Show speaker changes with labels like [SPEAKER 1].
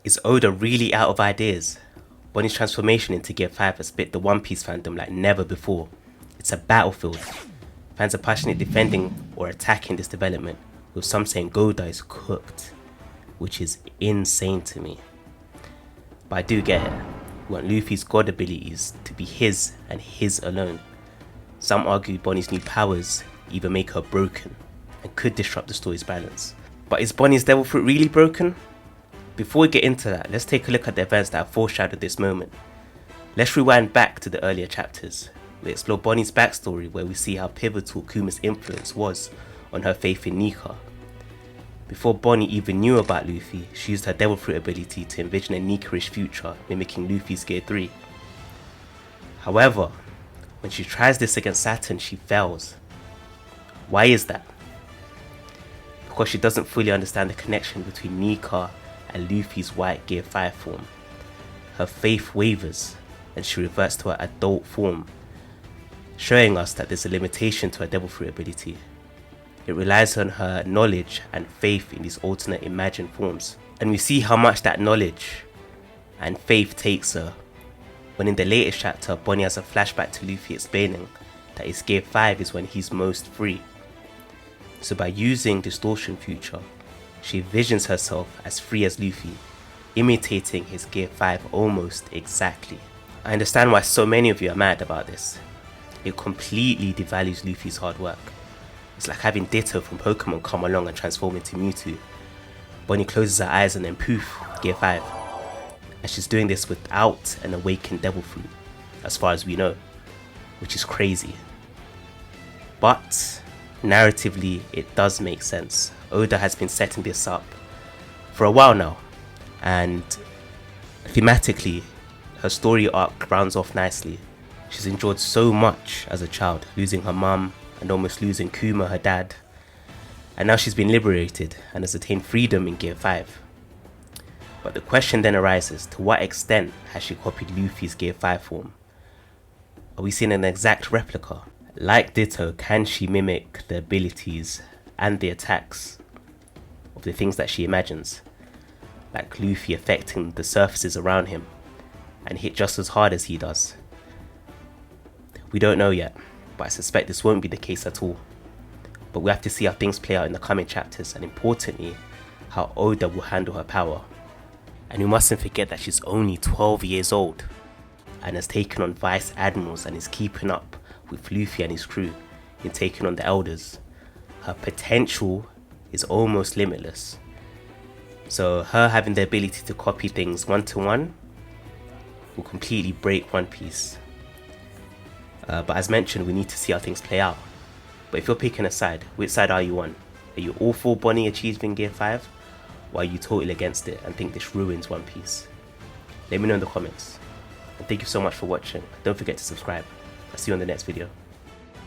[SPEAKER 1] Is Oda really out of ideas? Bonney's transformation into Gear 5 has split the One Piece fandom like never before. It's a battlefield. Fans are passionately defending or attacking this development, with some saying Goda is cooked, which is insane to me. But I do get it. We want Luffy's god abilities to be his and his alone. Some argue Bonney's new powers either make her broken and could disrupt the story's balance. But is Bonney's devil fruit really broken? Before we get into that, let's take a look at the events that have foreshadowed this moment. Let's rewind back to the earlier chapters. We explore Bonney's backstory, where we see how pivotal Kuma's influence was on her faith in Nika. Before Bonney even knew about Luffy, she used her devil fruit ability to envision a Nika-ish future mimicking Luffy's Gear 3. However, when she tries this against Saturn, she fails. Why is that? Because she doesn't fully understand the connection between Nika and Luffy's white Gear 5 form. Her faith wavers and she reverts to her adult form, showing us that there's a limitation to her devil fruit ability. It relies on her knowledge and faith in these alternate imagined forms. And we see how much that knowledge and faith takes her when in the latest chapter Bonney has a flashback to Luffy explaining that his Gear 5 is when he's most free. So by using Distortion Future, she envisions herself as free as Luffy, imitating his Gear 5 almost exactly. I understand why so many of you are mad about this. It completely devalues Luffy's hard work. It's like having Ditto from Pokemon come along and transform into Mewtwo. Bonney closes her eyes and then poof, Gear 5. And she's doing this without an awakened devil fruit, as far as we know, which is crazy. But narratively, it does make sense. Oda has been setting this up for a while now, and thematically, her story arc rounds off nicely. She's endured so much as a child, losing her mum and almost losing Kuma, her dad, and now she's been liberated and has attained freedom in Gear 5. But the question then arises, to what extent has she copied Luffy's Gear 5 form? Are we seeing an exact replica? Like Ditto, can she mimic the abilities and the attacks of the things that she imagines? Like Luffy affecting the surfaces around him and hit just as hard as he does? We don't know yet, but I suspect this won't be the case at all. But we have to see how things play out in the coming chapters, and importantly, how Oda will handle her power. And we mustn't forget that she's only 12 years old and has taken on vice admirals and is keeping up with Luffy and his crew in taking on the elders. Her potential is almost limitless. So her having the ability to copy things one to one will completely break One Piece. But as mentioned, we need to see how things play out. But if you're picking a side, which side are you on? Are you all for Bonney achieving Gear 5? Or are you totally against it and think this ruins One Piece? Let me know in the comments. And thank you so much for watching. Don't forget to subscribe. I'll see you on the next video.